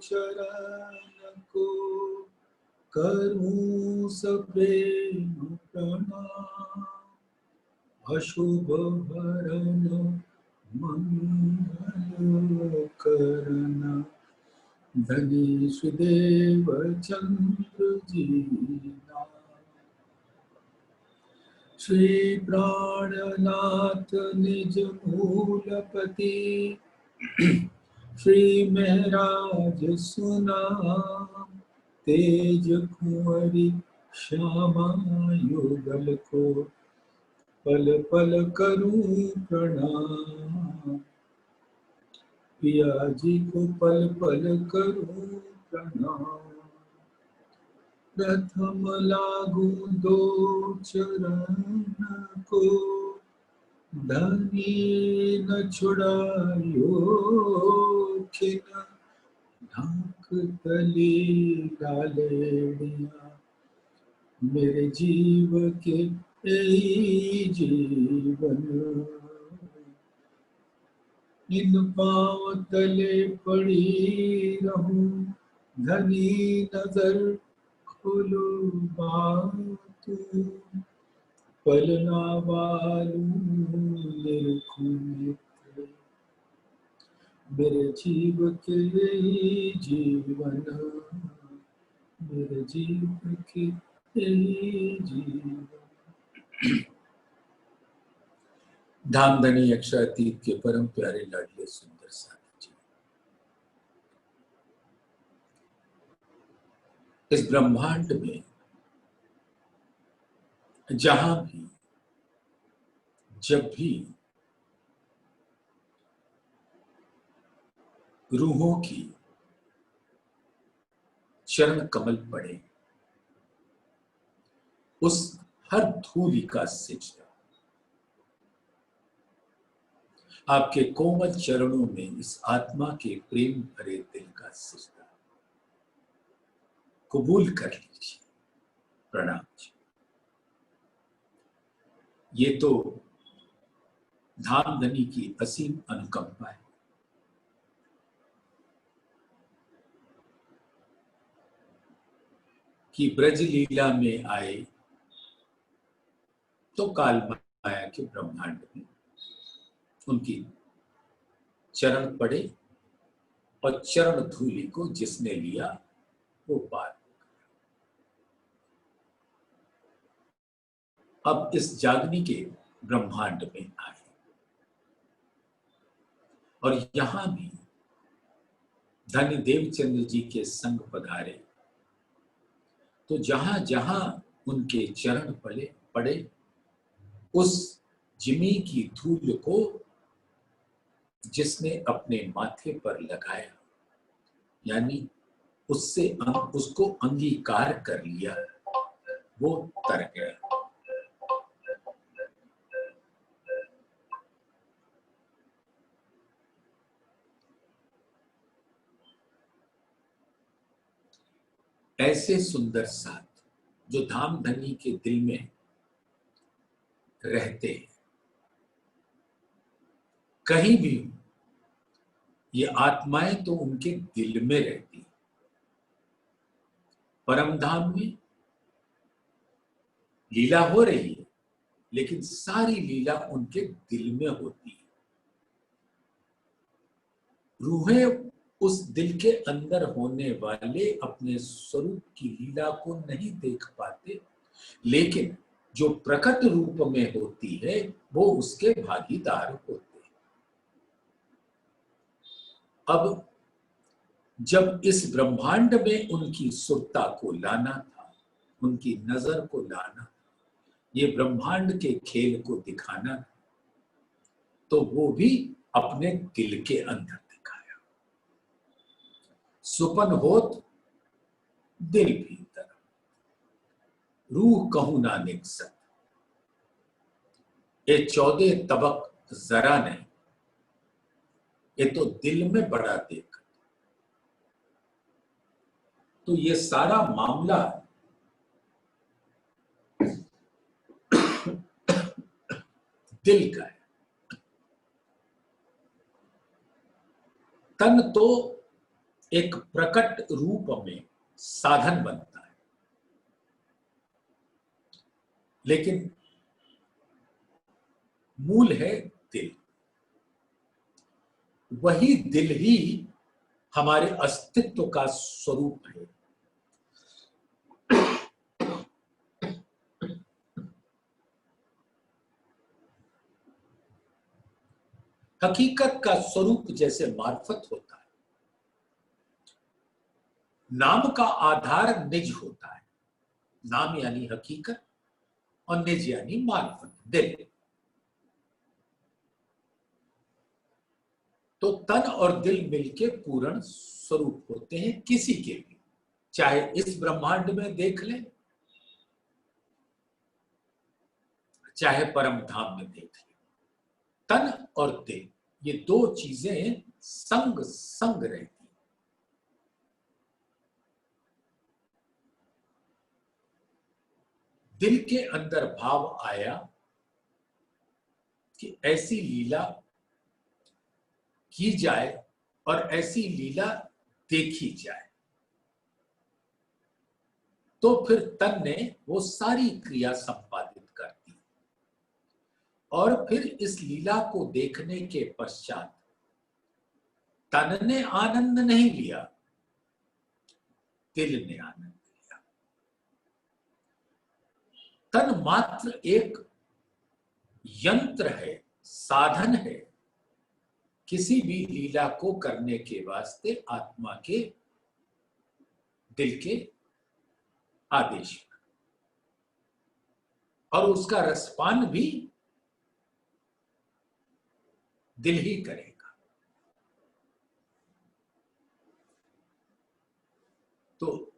चरण को करूं सप्रेम प्रणाम। अशुभ हरण मंगल करना धनीश देव चंद्र जी नाम। श्री प्राणनाथ निज मूलपति श्री महराज सुनाम। तेज कुंवरी श्यामा युगल को पल पल करूं प्रणाम। पिया जी को पल पल करूं प्रणाम। प्रथम लागू दो चरण को धनी न छुड़ायो खिन। ढाक तली डालेड़िया मेरे जीव के यही जीवन। इन पाँव तले पड़ी रहूं धनी नजर खोलो बातू। पलना वालू निरखूं नेत्र मेरे जीव के यही जीवन। मेरे जीव के यही जीवन। धामधनी अक्षरातीत के परम प्यारे लाडले सुंदर साधु जी, इस ब्रह्मांड में जहां भी जब भी रूहों की चरण कमल पड़े, उस हर धूलि का सिजदा आपके कोमल चरणों में इस आत्मा के प्रेम भरे दिल का सिजदा कबूल कर लीजिए। प्रणाम जी। ये तो धामधनी की असीम अनुकंपा है। कि ब्रज लीला में आए तो काल माया के ब्रह्मांड में उनकी चरण पड़े और चरण धूलि को जिसने लिया वो बात। अब इस जागनी के ब्रह्मांड में आए और यहां भी धन्य देवचंद्र जी के संग पधारे, तो जहां जहां उनके चरण पड़े उस जिमी की धूल को जिसने अपने माथे पर लगाया, यानी उससे उसको अंगीकार कर लिया, वो तर गया। ऐसे सुंदर साथ जो धामधनी के दिल में रहते हैं, कहीं भी ये आत्माएं तो उनके दिल में रहती। परमधाम में लीला हो रही है, लेकिन सारी लीला उनके दिल में होती है। रूहें उस दिल के अंदर होने वाले अपने स्वरूप की लीला को नहीं देख पाते, लेकिन जो प्रकट रूप में होती है वो उसके भागीदार होते हैं। अब जब इस ब्रह्मांड में उनकी सुरता को लाना था, उनकी नजर को लाना, ये ब्रह्मांड के खेल को दिखाना, तो वो भी अपने दिल के अंदर दिखाया। सुपन होत दिल भीतर रूह कहूं ना निकसत। ये 14 तबक जरा नहीं, ये तो दिल में बड़ा देख। तो ये सारा मामला दिल का है। तन तो एक प्रकट रूप में साधन बनता है, लेकिन मूल है दिल। वही दिल ही हमारे अस्तित्व का स्वरूप है। हकीकत का स्वरूप जैसे मार्फत होता है, नाम का आधार निज होता है। नाम यानी हकीकत और निज यानी मार्फत, दिल। तो तन और दिल मिलके पूर्ण स्वरूप होते हैं किसी के भी, चाहे इस ब्रह्मांड में देख लें, चाहे परम धाम में देख लें। तन और दिल, ये दो चीजें संग संग रहती। दिल के अंदर भाव आया कि ऐसी लीला की जाए और ऐसी लीला देखी जाए, तो फिर तन ने वो सारी क्रिया संपादित कर दी। और फिर इस लीला को देखने के पश्चात तन ने आनंद नहीं लिया, दिल ने आनंद लिया। तन मात्र एक यंत्र है, साधन है किसी भी लीला को करने के वास्ते आत्मा के, दिल के आदेश, और उसका रसपान भी दिल ही करेगा। तो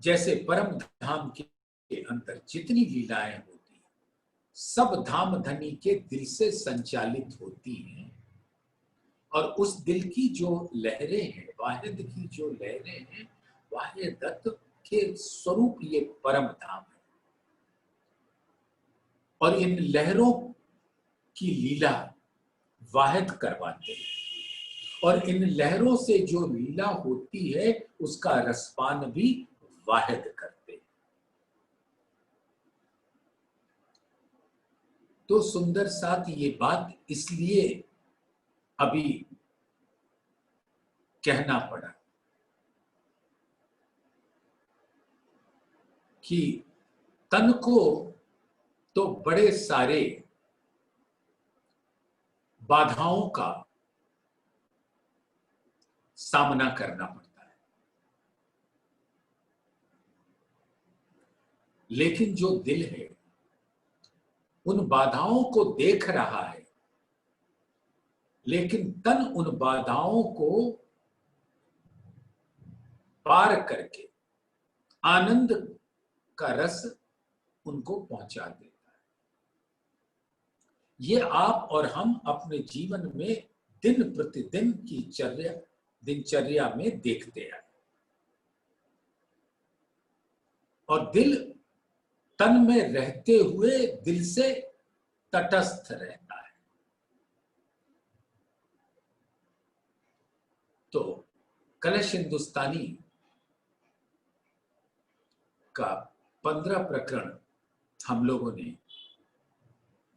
जैसे परम धाम के अंदर जितनी लीलाएं होती हैं, सब धाम धनी के दिल से संचालित होती हैं। और उस दिल की जो लहरें हैं, वाहिद की जो लहरें हैं, वाहिदत के स्वरूप ये परम धाम है। और इन लहरों की लीला वाहिद करवाते हैं, और इन लहरों से जो लीला होती है उसका रसपान भी वाहिद करते हैं। तो सुंदर साथ ये बात इसलिए अभी कहना पड़ा कि तन को तो बड़े सारे बाधाओं का सामना करना पड़ता है, लेकिन जो दिल है उन बाधाओं को देख रहा है, लेकिन तन उन बाधाओं को पार करके आनंद का रस उनको पहुंचा देता है। ये आप और हम अपने जीवन में दिन प्रतिदिन की दिनचर्या में देखते हैं। और दिल तन में रहते हुए दिल से तटस्थ रहता है। तो कलश हिंदुस्तानी का 15 प्रकरण हम लोगों ने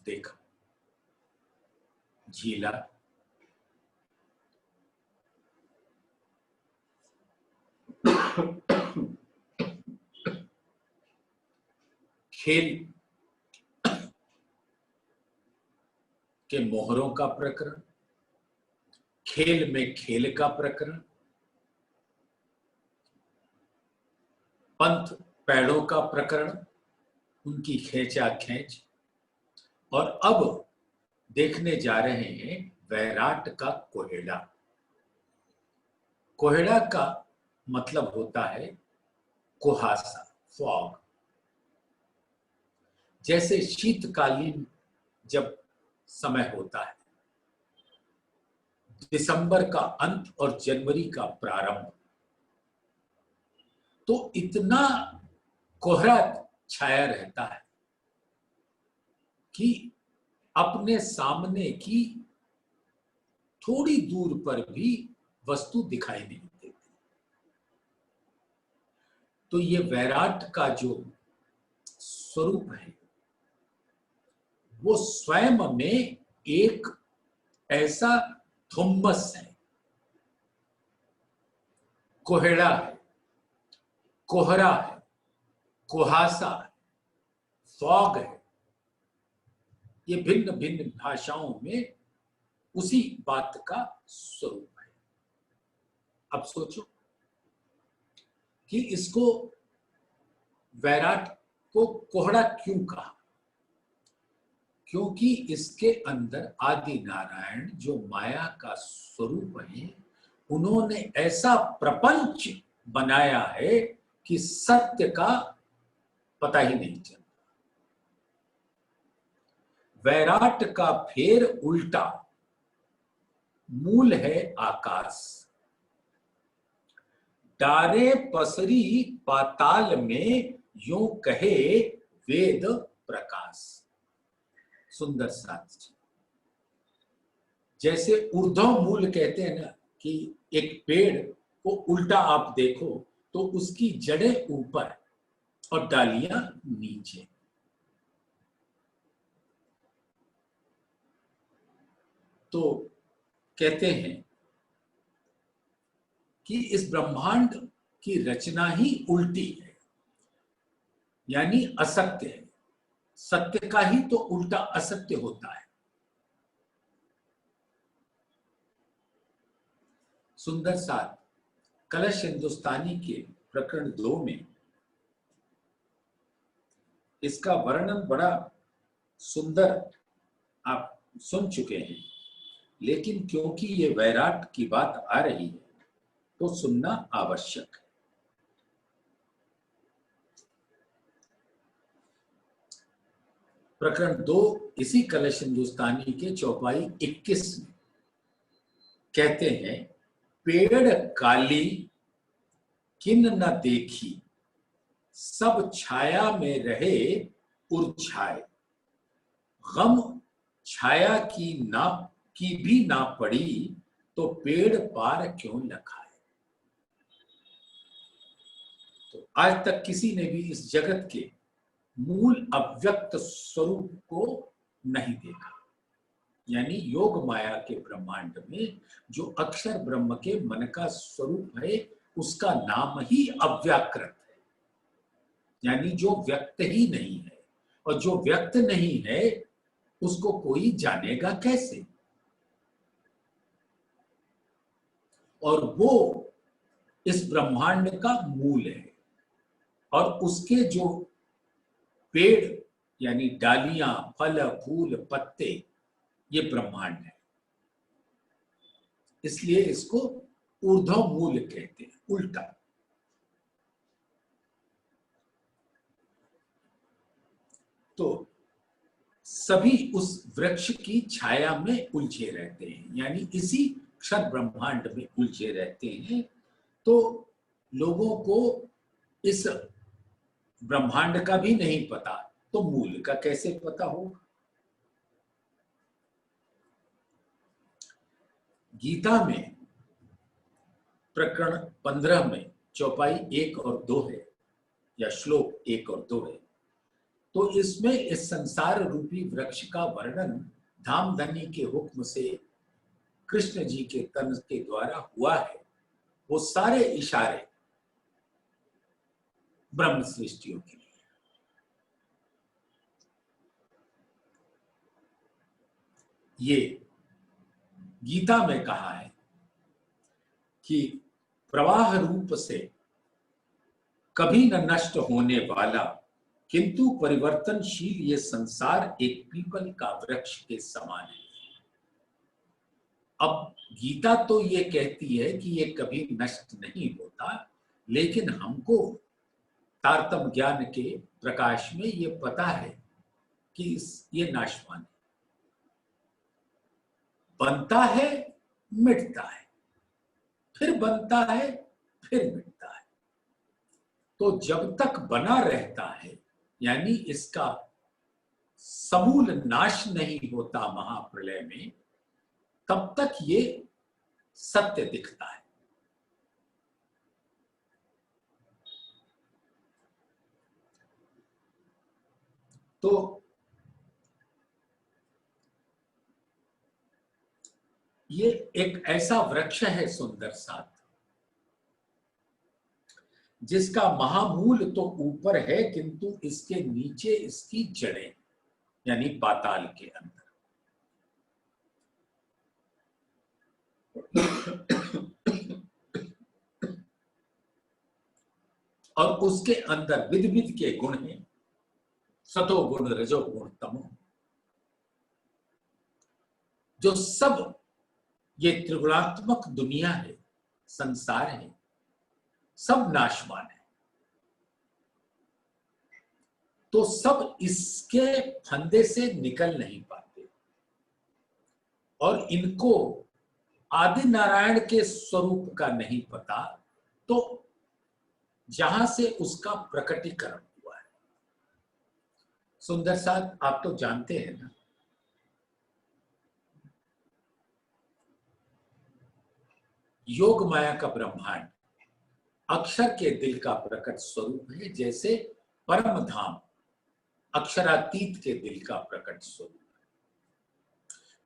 देखा, झीला, खेल के मोहरों का प्रकरण, खेल में खेल का प्रकरण, पंथ पैड़ों का प्रकरण, उनकी खींचा खींच, और अब देखने जा रहे हैं वैराट का कोहेड़ा। कोहेड़ा का मतलब होता है कुहासा, फॉग। जैसे शीतकालीन जब समय होता है, दिसंबर का अंत और जनवरी का प्रारंभ, तो इतना कोहरा छाया रहता है कि अपने सामने की थोड़ी दूर पर भी वस्तु दिखाई नहीं देती। तो ये वैराट का जो स्वरूप है वो स्वयं में एक ऐसा धुम्मस है, कोहड़ा है, कोहरा है, कुहासा है, फॉग है। ये भिन्न भिन्न भाषाओं में उसी बात का स्वरूप है। अब सोचो कि इसको वैराट को कोहड़ा क्यों कहा? क्योंकि इसके अंदर आदि नारायण जो माया का स्वरूप है, उन्होंने ऐसा प्रपंच बनाया है कि सत्य का पता ही नहीं चलता। वैराट का फेर उल्टा, मूल है आकाश, डारे पसरी पाताल में यूं कहे वेद प्रकाश। सुंदर साथ जी, जैसे ऊर्ध्व मूल कहते हैं ना कि एक पेड़ को उल्टा आप देखो तो उसकी जड़ें ऊपर और डालियां नीचे। तो कहते हैं कि इस ब्रह्मांड की रचना ही उल्टी है, यानी असत्य है। सत्य का ही तो उल्टा असत्य होता है। सुंदर साथ कलश हिंदुस्तानी के प्रकरण 2 में इसका वर्णन बड़ा सुंदर आप सुन चुके हैं, लेकिन क्योंकि ये वैराट की बात आ रही है तो सुनना आवश्यक है। प्रकरण 2 इसी कलश हिंदुस्तानी के चौपाई 21 में कहते हैं, पेड़ काली किन न देखी, सब छाया में रहे उर्छाए, गम छाया की भी ना पड़ी, तो पेड़ पार क्यों न खाए। तो आज तक किसी ने भी इस जगत के मूल अव्यक्त स्वरूप को नहीं देखा, यानी योग माया के ब्रह्मांड में जो अक्षर ब्रह्म के मन का स्वरूप है उसका नाम ही अव्याकृत है, यानी जो व्यक्त ही नहीं है। और जो व्यक्त नहीं है उसको कोई जानेगा कैसे? और वो इस ब्रह्मांड का मूल है, और उसके जो पेड़ यानी डालियां, फल, फूल, पत्ते, ये ब्रह्मांड है। इसलिए इसको ऊर्ध्व मूल कहते हैं, उल्टा। तो सभी उस वृक्ष की छाया में उलझे रहते हैं, यानी इसी क्षर ब्रह्मांड में उलझे रहते हैं। तो लोगों को इस ब्रह्मांड का भी नहीं पता, तो मूल का कैसे पता होगा? गीता में प्रकरण 15 में चौपाई 1 और 2 है, या श्लोक 1 और 2 है। तो इसमें इस संसार रूपी वृक्ष का वर्णन धामधनी के हुक्म से कृष्ण जी के तन के द्वारा हुआ है। वो सारे इशारे ब्रह्म सृष्टियों के लिए। ये गीता में कहा है कि प्रवाह रूप से कभी न नष्ट होने वाला किंतु परिवर्तनशील ये संसार एक पीपल का वृक्ष के समान है। अब गीता तो ये कहती है कि ये कभी नष्ट नहीं होता, लेकिन हमको तारतम ज्ञान के प्रकाश में ये पता है कि ये नाशवान है, बनता है, मिटता है, फिर बनता है, फिर मिटता है। तो जब तक बना रहता है, यानी इसका समूल नाश नहीं होता महाप्रलय में, तब तक ये सत्य दिखता है। तो ये एक ऐसा वृक्ष है सुंदर साथ, जिसका महामूल तो ऊपर है, किंतु इसके नीचे इसकी जड़ें, यानी पाताल के अंदर। और उसके अंदर विध विध के गुण हैं, सतो गुण, रजो गुण, तमो, जो सब ये त्रिगुणात्मक दुनिया है, संसार है, सब नाशवान है। तो सब इसके फंदे से निकल नहीं पाते, और इनको आदि नारायण के स्वरूप का नहीं पता, तो जहां से उसका प्रकटीकरण हुआ है। सुंदर साथ, आप तो जानते हैं ना, योग माया का ब्रह्मांड अक्षर के दिल का प्रकट स्वरूप है, जैसे परम धाम अक्षरातीत के दिल का प्रकट स्वरूप है।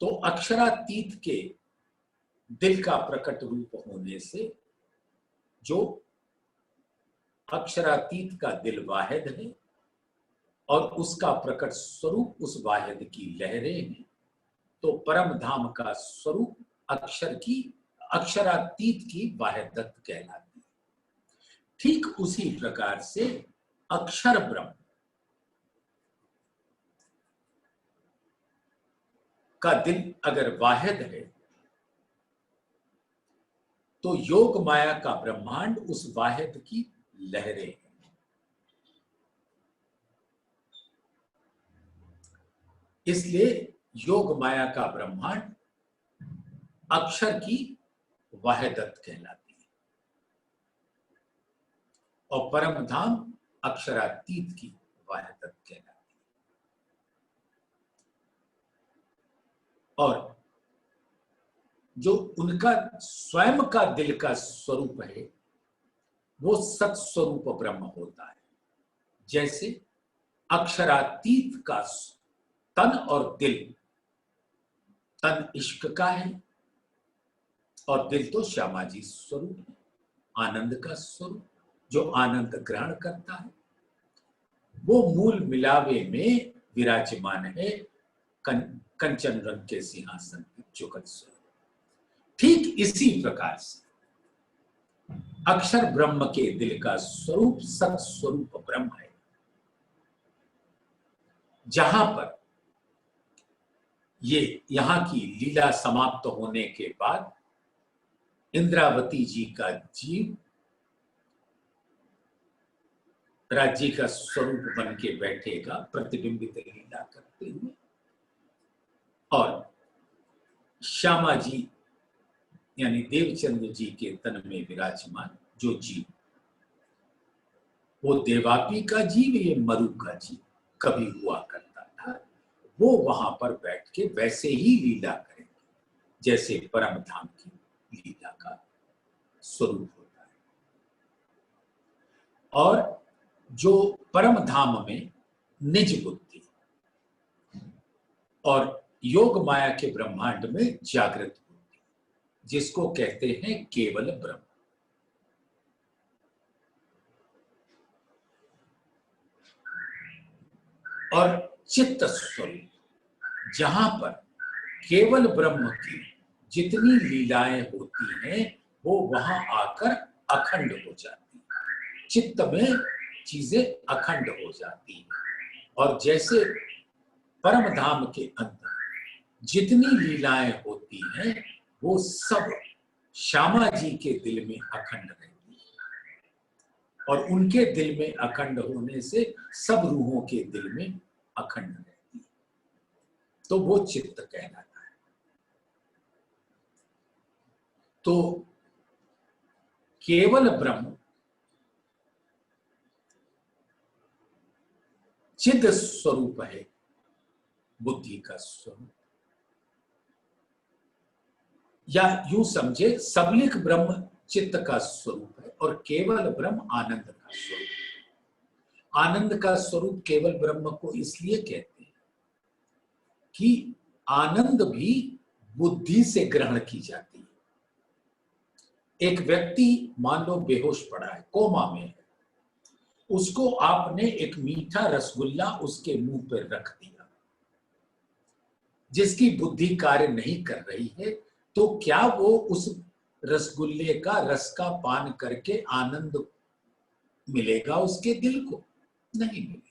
तो अक्षरातीत के दिल का प्रकट रूप होने से जो अक्षरातीत का दिल वाहिद है और उसका प्रकट स्वरूप उस वाहिद की लहरें हैं, तो परम धाम का स्वरूप अक्षरातीत की वाहिदत कहलाती है। ठीक उसी प्रकार से अक्षर ब्रह्म का दिल अगर वाहिद है, तो योग माया का ब्रह्मांड उस वाहिद की लहरें हैं। इसलिए योग माया का ब्रह्मांड अक्षर की वाहिदत कहलाती है, और परम धाम अक्षरातीत की वाहिदत कहलाती है। और जो उनका स्वयं का दिल का स्वरूप है, वो सत्स्वरूप ब्रह्म होता है। जैसे अक्षरातीत का तन और दिल, तन इश्क का है और दिल तो श्यामाजी स्वरूप है, आनंद का स्वरूप, जो आनंद ग्रहण करता है, वो मूल मिलावे में विराजमान है कंचन रंग के सिंहासन पर जुगत स्वरूप। ठीक इसी प्रकार से अक्षर ब्रह्म के दिल का स्वरूप सत स्वरूप ब्रह्म है, जहां पर ये यहां की लीला समाप्त होने के बाद इंद्रावती जी का जीव राज्य का स्वरूप बन के बैठेगा, प्रतिबिंबित लीला करते हुए, और श्यामा जी यानी देवचंद्र जी के तन में विराजमान जो जीव, वो देवापी का जीव, ये मरु का जीव कभी हुआ करता था, वो वहां पर बैठ के वैसे ही लीला करेंगे जैसे परम धाम की लीला का स्वरूप होता है। और जो परम धाम में निज बुद्धि और योग माया के ब्रह्मांड में जागृत बुद्धि, जिसको कहते हैं केवल ब्रह्म, और चित्त स्वरूप, जहां पर केवल ब्रह्म की जितनी लीलाएं होती हैं वो वहां आकर अखंड हो जाती हैं, चित्त में चीजें अखंड हो जाती हैं। और जैसे परम धाम के अंदर जितनी लीलाएं होती हैं वो सब श्यामा जी के दिल में अखंड रहती है, और उनके दिल में अखंड होने से सब रूहों के दिल में अखंड रहती है, तो वो चित्त कहलाता है। तो केवल ब्रह्म चिद स्वरूप है, बुद्धि का स्वरूप, या यूं समझे सबलिक ब्रह्म चित्त का स्वरूप है और केवल ब्रह्म आनंद का स्वरूप है। आनंद का स्वरूप केवल ब्रह्म को इसलिए कहते हैं कि आनंद भी बुद्धि से ग्रहण की जाती है। एक व्यक्ति मान लो बेहोश पड़ा है, कोमा में है, उसको आपने एक मीठा रसगुल्ला उसके मुंह पर रख दिया, जिसकी बुद्धि कार्य नहीं कर रही है, तो क्या वो उस रसगुल्ले का रस का पान करके आनंद मिलेगा उसके दिल को? नहीं मिलेगा।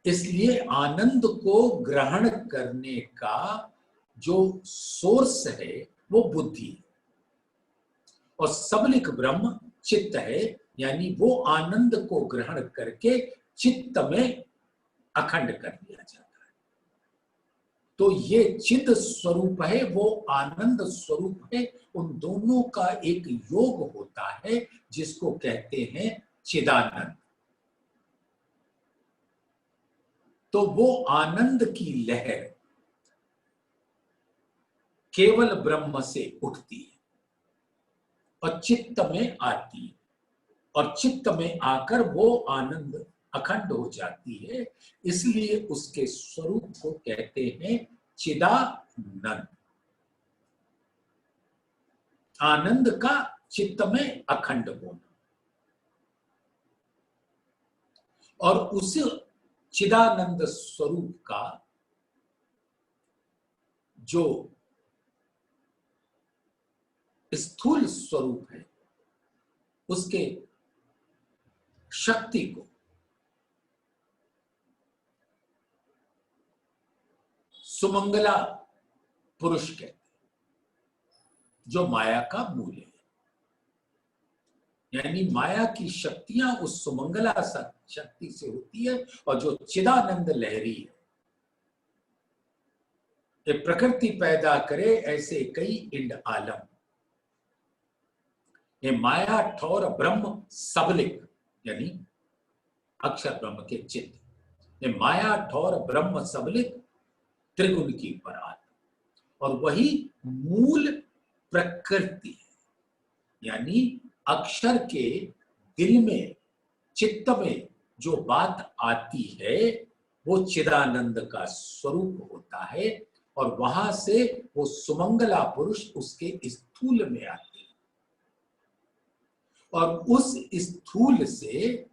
इसलिए आनंद को ग्रहण करने का जो सोर्स है वो बुद्धि है, और सबलिक ब्रह्म चित्त है, यानी वो आनंद को ग्रहण करके चित्त में अखंड कर दिया जाता है। तो ये चिद स्वरूप है, वो आनंद स्वरूप है, उन दोनों का एक योग होता है जिसको कहते हैं चिदानंद। तो वो आनंद की लहर केवल ब्रह्म से उठती है और चित्त में आती है, और चित्त में आकर वो आनंद अखंड हो जाती है, इसलिए उसके स्वरूप को कहते हैं चिदानंद। आनंद का चित्त में अखंड होना, और उस चिदानंद स्वरूप का जो स्थूल स्वरूप है, उसके शक्ति को सुमंगला पुरुष कहते हैं, जो माया का मूल है। यानी माया की शक्तियां उस सुमंगला शक्ति से होती है, और जो चिदानंद लहरी है, ये प्रकृति पैदा करे ऐसे कई इंड आलम, ये माया ठौर ब्रह्म सबलिक, यानी अक्षर ब्रह्म के चित्त, ये माया ठौर ब्रह्म सबलिक त्रिगुण की परात, और वही मूल प्रकृति है। यानी अक्षर के दिल में, चित्त में जो बात आती है वो चिदानंद का स्वरूप होता है, और वहां से वो सुमंगला पुरुष उसके स्थूल में आते हैं, और उस स्थूल से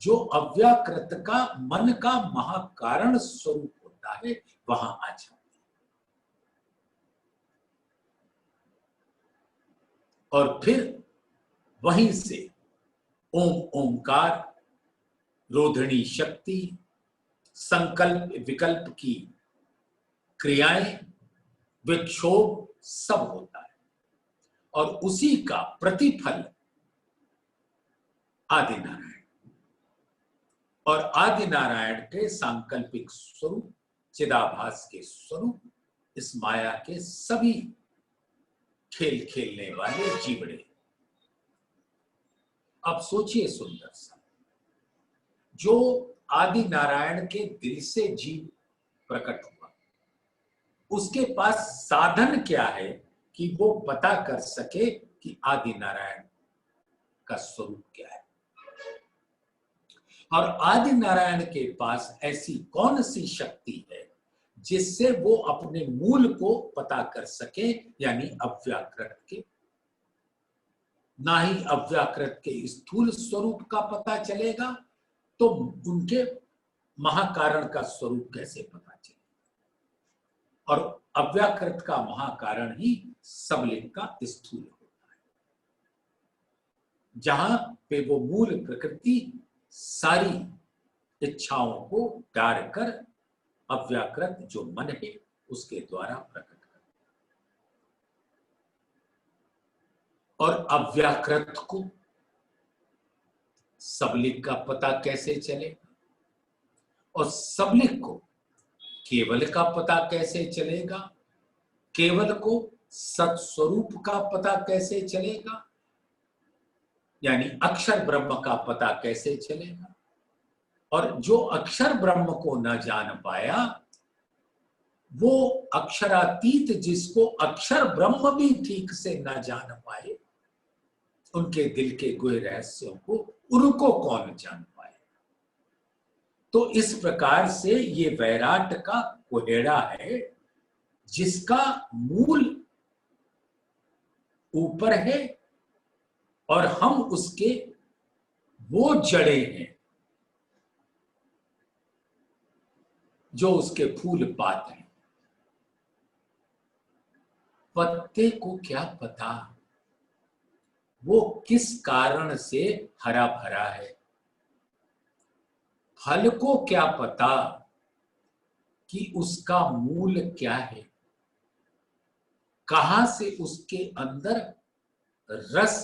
जो अव्याकृत का मन का महाकारण स्वरूप होता है वहां आ जाते हैं। और फिर वहीं से ओम ओंकार, रोधिणी शक्ति, संकल्प विकल्प की क्रियाएं, विक्षोभ सब होता है, और उसी का प्रतिफल आदि नारायण, और आदि नारायण के सांकल्पिक स्वरूप, चिदाभास के स्वरूप, इस माया के सभी खेल खेलने वाले जीवड़े। अब सोचिए सुंदर सा, जो आदि नारायण के दिल से जीव प्रकट हुआ, उसके पास साधन क्या है कि वो पता कर सके कि आदि नारायण का स्वरूप क्या है? और आदि नारायण के पास ऐसी कौन सी शक्ति है जिससे वो अपने मूल को पता कर सके, यानी अव्याकृत के? ना ही अव्याकृत के स्थूल स्वरूप का पता चलेगा, तो उनके महाकारण का स्वरूप कैसे पता चलेगा? और अव्याकृत का महाकारण ही सबलिंग का स्थूल होता है, जहां पे वो मूल प्रकृति सारी इच्छाओं को डालकर अव्याकृत जो मन है उसके द्वारा प्रकट कर, और अव्याकृत को सबलिक का पता कैसे चलेगा, और सबलिक को केवल का पता कैसे चलेगा, केवल को सत्स्वरूप का पता कैसे चलेगा, यानी अक्षर ब्रह्म का पता कैसे चलेगा? और जो अक्षर ब्रह्म को न जान पाया, वो अक्षरातीत जिसको अक्षर ब्रह्म भी ठीक से न जान पाए, उनके दिल के गुह रहस्यों को उनको कौन जान पाए। तो इस प्रकार से ये वैराट का कोहेड़ा है जिसका मूल ऊपर है और हम उसके वो जड़ें हैं जो उसके फूल पात हैं। पत्ते को क्या पता वो किस कारण से हरा भरा है, फल को क्या पता कि उसका मूल क्या है, कहां से उसके अंदर रस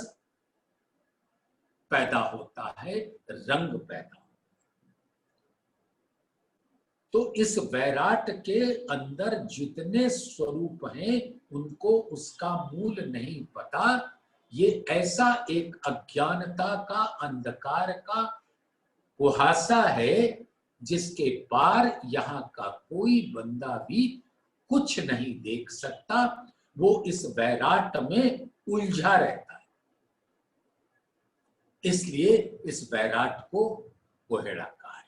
पैदा होता है, रंग पैदा। तो इस वैराट के अंदर जितने स्वरूप हैं उनको उसका मूल नहीं पता। ये ऐसा एक अज्ञानता का, अंधकार का कुहासा है जिसके पार यहाँ का कोई बंदा भी कुछ नहीं देख सकता। वो इस वैराट में उलझा रहता है, इसलिए इस वैराट को कोहेड़ा कहा है।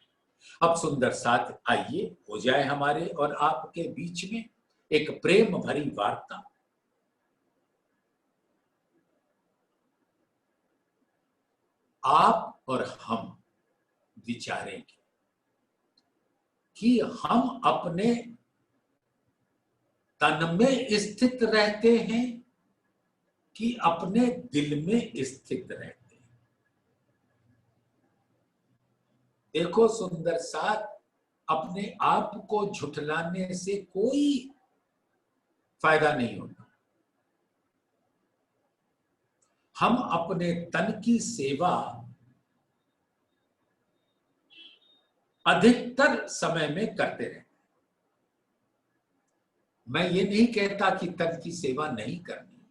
अब सुंदर साथ आइए हो जाए हमारे और आपके बीच में एक प्रेम भरी वार्ता। आप और हम विचारेंगे कि हम अपने तन में स्थित रहते हैं कि अपने दिल में स्थित रहते हैं। देखो सुंदर साथ, अपने आप को झुठलाने से कोई फायदा नहीं होता। हम अपने तन की सेवा अधिकतर समय में करते रहते हैं। मैं ये नहीं कहता कि तन की सेवा नहीं करनी,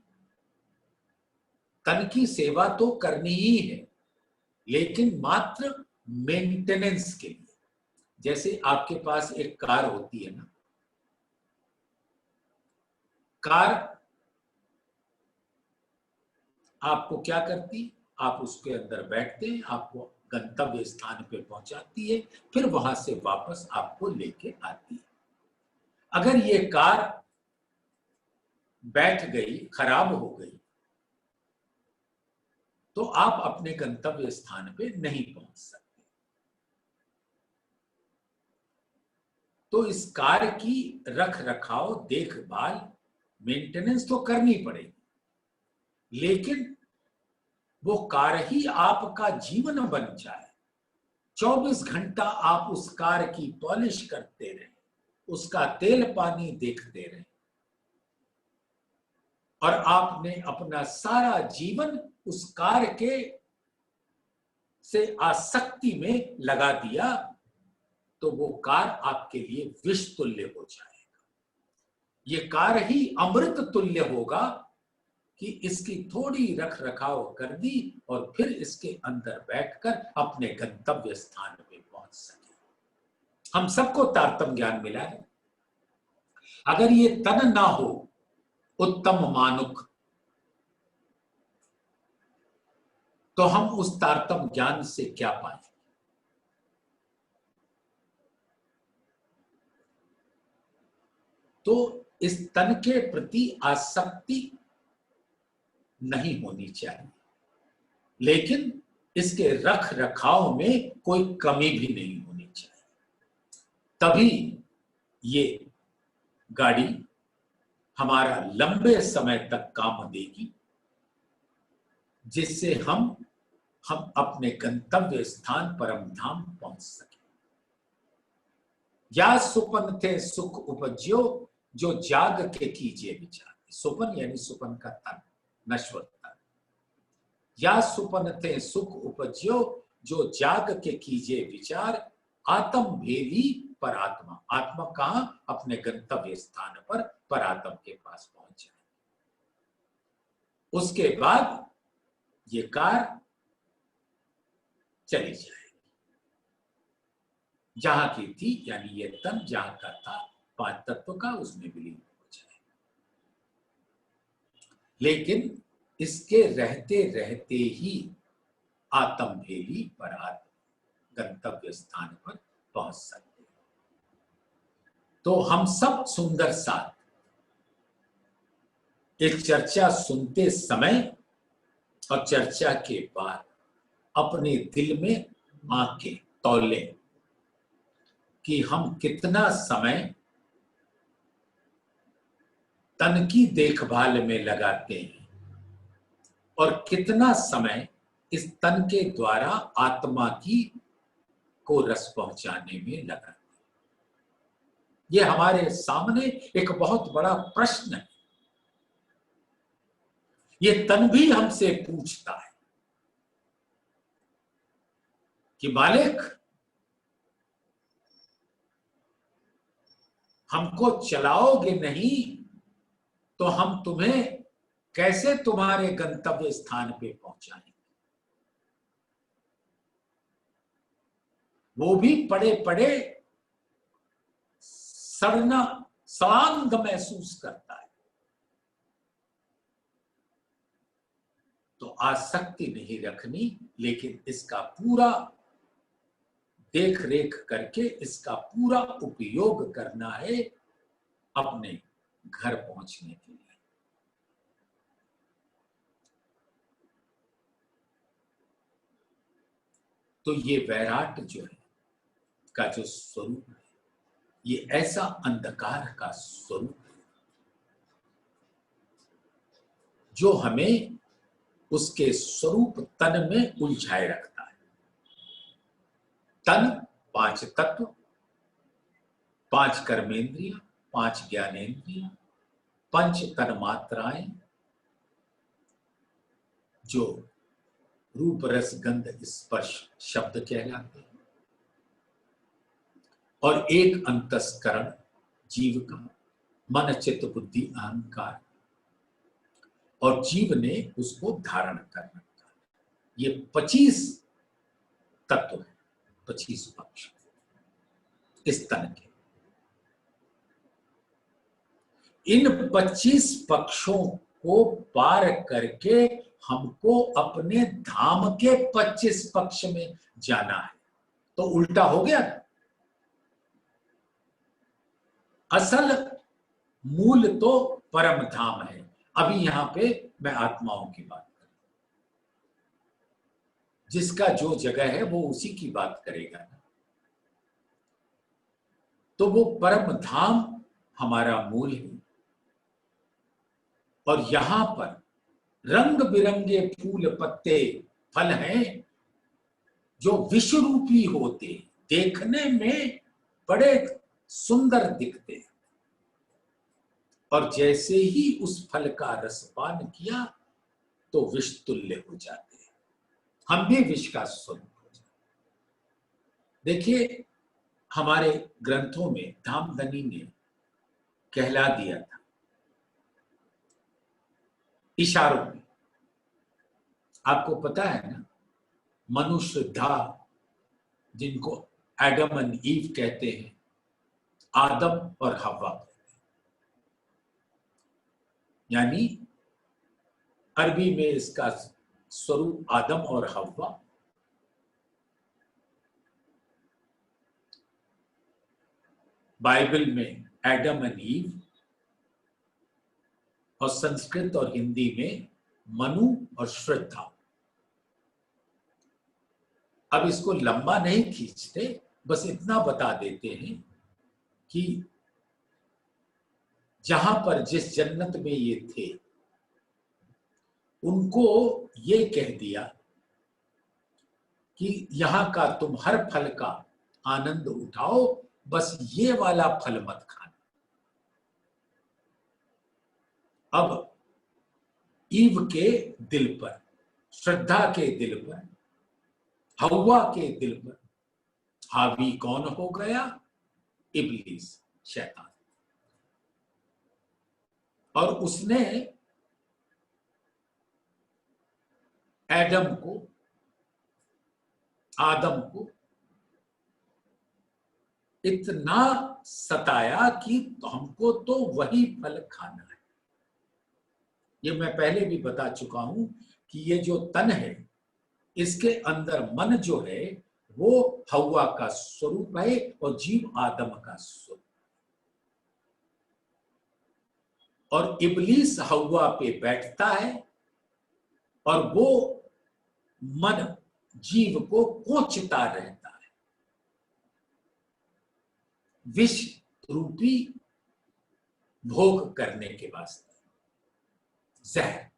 तन की सेवा तो करनी ही है, लेकिन मात्र मेंटेनेंस के लिए। जैसे आपके पास एक कार होती है ना, कार आपको क्या करती, आप उसके अंदर बैठते हैं, आपको गंतव्य स्थान पे पहुंचाती है, फिर वहां से वापस आपको लेके आती है। अगर ये कार बैठ गई, खराब हो गई, तो आप अपने गंतव्य स्थान पे नहीं पहुंच सकते। तो इस कार की रख रखाव, देखभाल, मेंटेनेंस तो करनी पड़ेगी, लेकिन वो कार ही आपका जीवन बन जाए, 24 घंटा आप उस कार की पॉलिश करते रहे, उसका तेल पानी देखते रहे, और आपने अपना सारा जीवन उस कार के से आसक्ति में लगा दिया, तो वो कार आपके लिए विष तुल्य हो जाएगा। ये कार ही अमृत तुल्य होगा कि इसकी थोड़ी रख रखाव कर दी और फिर इसके अंदर बैठकर अपने गंतव्य स्थान पे पहुंच सके। हम सबको तारतम्य ज्ञान मिला है। अगर ये तन ना हो उत्तम मानुक, तो हम उस तारतम्य ज्ञान से क्या पाएंगे? तो इस तन के प्रति आसक्ति नहीं होनी चाहिए, लेकिन इसके रख रखाव में कोई कमी भी नहीं होनी चाहिए। तभी ये गाड़ी हमारा लंबे समय तक काम देगी, जिससे हम अपने गंतव्य स्थान परम धाम पहुंच सके। या सुपन थे सुख उपज्यो, जो जाग के कीजिए विचार। सुपन यानी सुपन का तन, नश्वर तन। या सुपन थे सुख उपज्यो, जो जाग के कीजिए विचार। आत्म भेदी पर आत्मा, आत्मा कहां? अपने गंतव्य स्थान पर परात्म के पास पहुंच जाए। उसके बाद ये कार चली जाएगी जहां की थी, यानी ये तन जहां का था 5 तत्व का, उसमें विलीन हो जाए। लेकिन इसके रहते रहते ही आत्म भेली पर आत्म गंतव्य स्थान पर पहुंच सकते हैं। तो हम सब सुंदर साथ एक चर्चा सुनते समय और चर्चा के बाद अपने दिल में आंखें तौलें कि हम कितना समय तन की देखभाल में लगाते हैं और कितना समय इस तन के द्वारा आत्मा की को रस पहुंचाने में लगाते हैं। ये हमारे सामने एक बहुत बड़ा प्रश्न है। ये तन भी हमसे पूछता है कि मालिक, हमको चलाओगे नहीं तो हम तुम्हें कैसे तुम्हारे गंतव्य स्थान पे पहुंचाएंगे। वो भी पड़े पड़े सड़ना सड़ांग महसूस करता है। तो आसक्ति नहीं रखनी, लेकिन इसका पूरा देख रेख करके इसका पूरा उपयोग करना है अपने घर पहुंचने के लिए। तो ये वैराट जो है का जो स्वरूप है, ये ऐसा अंधकार का स्वरूप है जो हमें उसके स्वरूप तन में उलझाए रखता है। तन 5 तत्व, 5 कर्मेंद्रिय, 5 ज्ञानेंद्रिय, 5 तन्मात्राएं जो रूप रस गंध स्पर्श शब्द कहलाते हैं, और एक अंतस्करण जीव का, मन चित्त बुद्धि अहंकार, और जीव ने उसको धारण कर रखा। ये 25 तत्व है, 25 पक्ष इस तन के। इन 25 पक्षों को पार करके हमको अपने धाम के 25 पक्ष में जाना है। तो उल्टा हो गया ना। असल मूल तो परम धाम है। अभी यहां पे मैं आत्माओं की बात कर रहा हूं, जिसका जो जगह है वो उसी की बात करेगा ना। तो वो परम धाम हमारा मूल है, और यहां पर रंग बिरंगे फूल पत्ते फल हैं जो विश्वरूपी होते, देखने में बड़े सुंदर दिखते हैं, और जैसे ही उस फल का रसपान किया तो विष तुल्य हो जाते हैं। हम भी विष का स्वरूप हो जाते। देखिए, हमारे ग्रंथों में धामधनी ने कहला दिया था इशारों में। आपको पता है ना, मनुष्य धा जिनको एडम एंड ईव कहते हैं, आदम और हव्वा, यानी अरबी में इसका स्वरूप आदम और हव्वा, बाइबल में एडम एंड ईव, और संस्कृत और हिंदी में मनु और श्रद्धा। अब इसको लंबा नहीं खींचते, बस इतना बता देते हैं कि जहां पर जिस जन्नत में ये थे, उनको ये कह दिया कि यहां का तुम हर फल का आनंद उठाओ, बस ये वाला फल मत खाना। अब ईव के दिल पर, श्रद्धा के दिल पर, हव्वा के दिल पर हावी कौन हो गया? इब्लीस, शैतान। और उसने आदम को इतना सताया कि हमको तो वही फल खाना है। ये मैं पहले भी बता चुका हूं कि ये जो तन है, इसके अंदर मन जो है वो हव्वा का स्वरूप है और जीव आदम का स्वरूप, और इब्लीस हव्वा पे बैठता है और वो मन जीव को कोचता रहता है, विष रूपी भोग करने के वास्ते, जहर।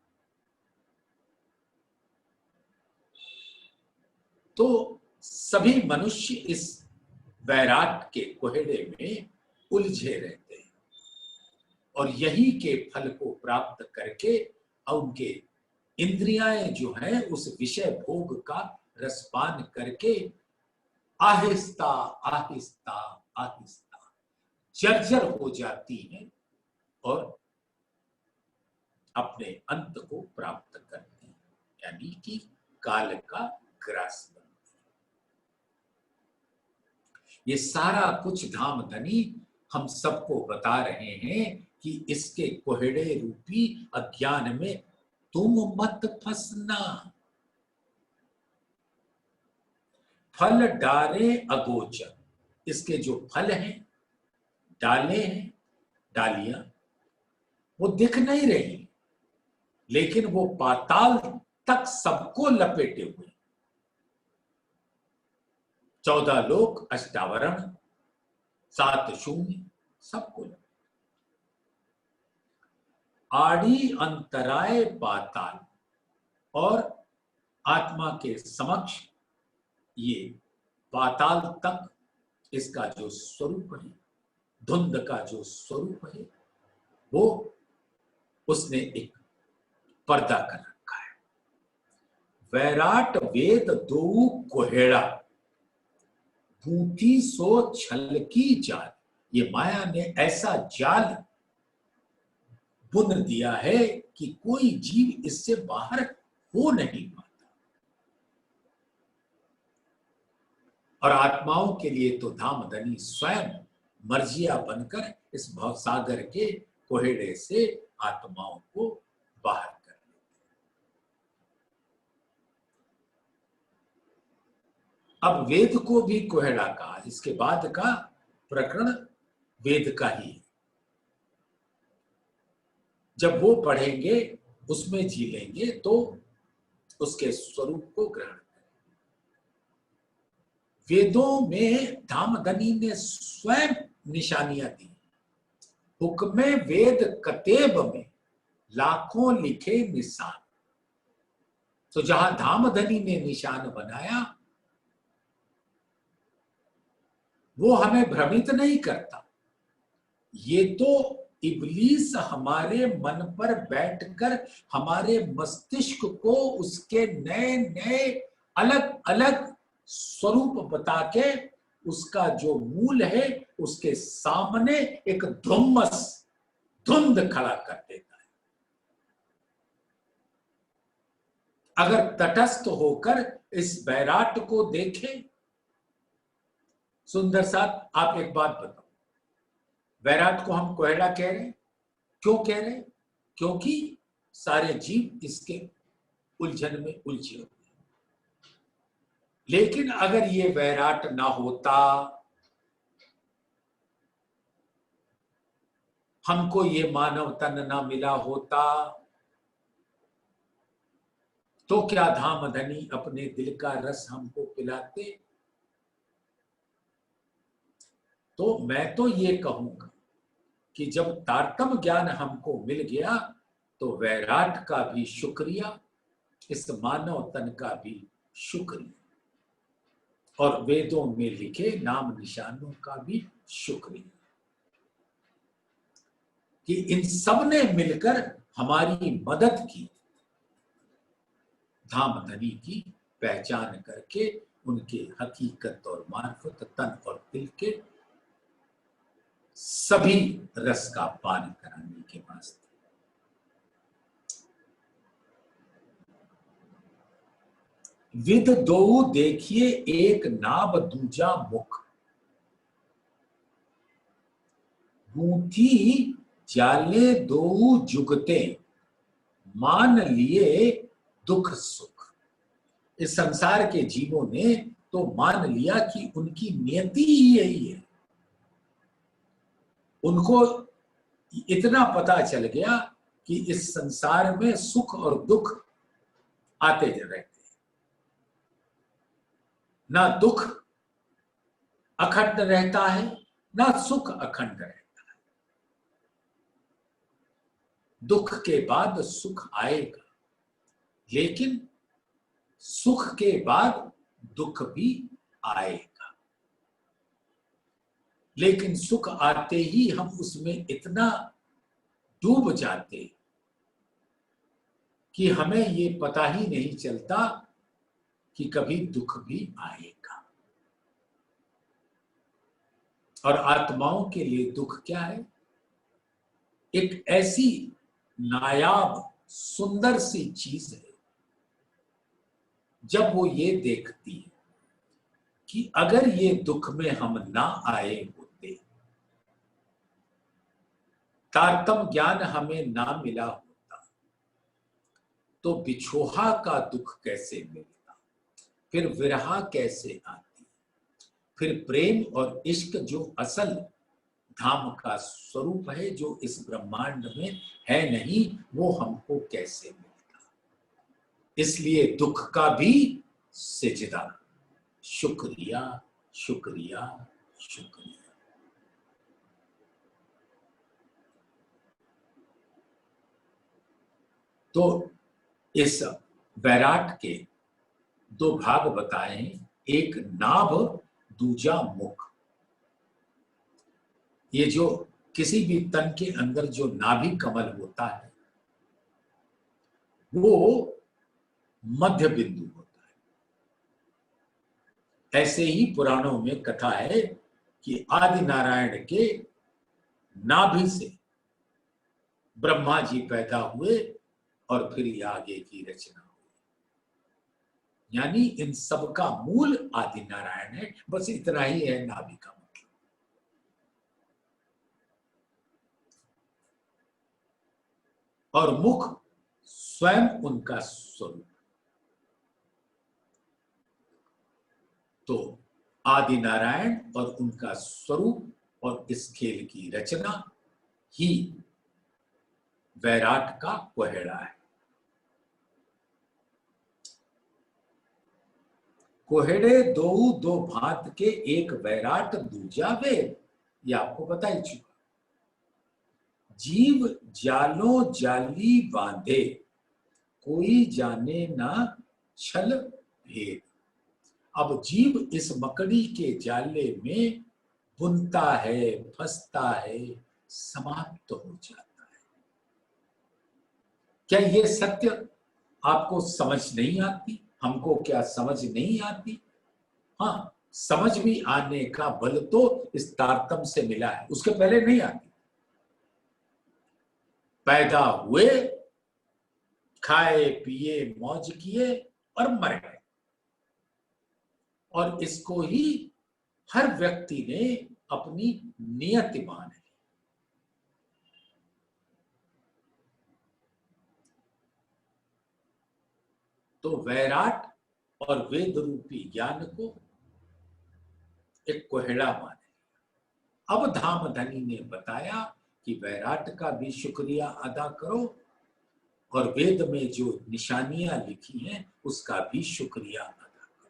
तो सभी मनुष्य इस वैराट के कोहड़े में उलझे रहते हैं और यही के फल को प्राप्त करके उनके इंद्रियाएं जो हैं उस विषय भोग का रसपान करके आहिस्ता आहिस्ता आहिस्ता जर्जर हो जाती हैं और अपने अंत को प्राप्त करती हैं, यानी कि काल का ग्रास बनती है। ये सारा कुछ धामधनी हम सबको बता रहे हैं कि इसके कोहड़े रूपी अज्ञान में तुम मत फंसना। फल डारे अगोचर, इसके जो फल हैं, डाले हैं, डालियां, वो दिख नहीं रही, लेकिन वो पाताल तक सबको लपेटे हुए। 14 लोक, अष्टावरण, 7 शून्य, सबको लपेटे। आड़ी अंतराय पाताल, और आत्मा के समक्ष ये पाताल तक इसका जो स्वरूप है, धुंध का जो स्वरूप है, वो उसने एक पर्दा कर रखा है। वैराट वेद दो कोहेड़ा, बूटी सो छल की जाल। ये माया ने ऐसा जाल बुन दिया है कि कोई जीव इससे बाहर हो नहीं पाता, और आत्माओं के लिए तो धामधनी स्वयं मर्जिया बनकर इस भवसागर के कोहेड़े से आत्माओं को बाहर कर देते। अब वेद को भी कोहेड़ा कहा, इसके बाद का प्रकरण वेद का ही है। जब वो पढ़ेंगे, उसमें जी लेंगे, तो उसके स्वरूप को ग्रहण करें। वेदों में धामधनी ने स्वयं निशानियां दी। हुक्मे वेद कतेब में लाखों लिखे निशान। तो जहां धामधनी ने निशान बनाया, वो हमें भ्रमित नहीं करता। ये तो इब्लीस हमारे मन पर बैठकर हमारे मस्तिष्क को उसके नए नए अलग अलग स्वरूप बता के उसका जो मूल है उसके सामने एक धुम्मस, धुंध खड़ा कर देता है। अगर तटस्थ होकर इस वैराट को देखें, सुंदर साहब आप एक बात बताओ, वैराट को हम कोहड़ा कह रहे हैं, क्यों कह रहे हैं? क्योंकि सारे जीव इसके उलझन में उलझे हुए हैं। लेकिन अगर ये वैराट ना होता, हमको ये मानव तन ना मिला होता, तो क्या धामधनी अपने दिल का रस हमको पिलाते? तो मैं तो ये कहूंगा कि जब तारतम ज्ञान हमको मिल गया, तो वैराट का भी शुक्रिया, इस मानव तन का भी शुक्रिया, और वेदों में लिखे नाम निशानों का भी शुक्रिया कि इन सब ने मिलकर हमारी मदद की, धामधनी की पहचान करके उनके हकीकत और मार्फत, तन और दिल के सभी रस का पान कराने के वास्ते। विद दो देखिए एक नाभ दूजा मुख, गूंथी जाले दो जुगते, मान लिए दुख सुख। इस संसार के जीवों ने तो मान लिया कि उनकी नियति ही यही है। उनको इतना पता चल गया कि इस संसार में सुख और दुख आते रहते हैं, ना दुख अखंड रहता है ना सुख अखंड रहता है। दुख के बाद सुख आएगा, लेकिन सुख के बाद दुख भी आएगा। लेकिन सुख आते ही हम उसमें इतना डूब जाते कि हमें ये पता ही नहीं चलता कि कभी दुख भी आएगा। और आत्माओं के लिए दुख क्या है? एक ऐसी नायाब सुंदर सी चीज है, जब वो ये देखती है कि अगर ये दुख में हम ना आए होते, तारतम ज्ञान हमें ना मिला होता, तो बिछोहा का दुख कैसे मिलता, फिर विरहा कैसे आती, फिर प्रेम और इश्क जो असल धाम का स्वरूप है, जो इस ब्रह्मांड में है नहीं, वो हमको कैसे मिलता। इसलिए दुख का भी सिजदा, शुक्रिया शुक्रिया शुक्रिया। तो इस वैराट के दो भाग बताए हैं, एक नाभ दूजा मुख। ये जो किसी भी तन के अंदर जो नाभि कमल होता है, वो मध्य बिंदु होता है। ऐसे ही पुराणों में कथा है कि आदि नारायण के नाभि से ब्रह्मा जी पैदा हुए और फिर ये आगे की रचना हुई। यानी इन सब का मूल आदि नारायण है, बस इतना ही है नाभि का मतलब। और मुख स्वयं उनका स्वरूप। तो आदि नारायण और उनका स्वरूप और इस खेल की रचना ही वैराट का कोहेड़ा है। कोहेड़े दो भांत के, एक वैराट दूजा वेद, ये आपको पता ही चुका। जीव जालो जाली बांधे, कोई जाने ना छल भेद। अब जीव इस मकड़ी के जाले में बुनता है, फंसता है, समाप्त हो जाता है। क्या ये सत्य आपको समझ नहीं आती? हमको क्या समझ नहीं आती? हाँ, समझ भी आने का बल तो इस तारतम से मिला है, उसके पहले नहीं आती। पैदा हुए, खाए पिए मौज किए और मर गए। और इसको ही हर व्यक्ति ने अपनी नियति मान ली। तो वैराट और वेद रूपी ज्ञान को एक कोहेड़ा माने। अब धामधनी ने बताया कि वैराट का भी शुक्रिया अदा करो और वेद में जो निशानियां लिखी हैं उसका भी शुक्रिया अदा करो।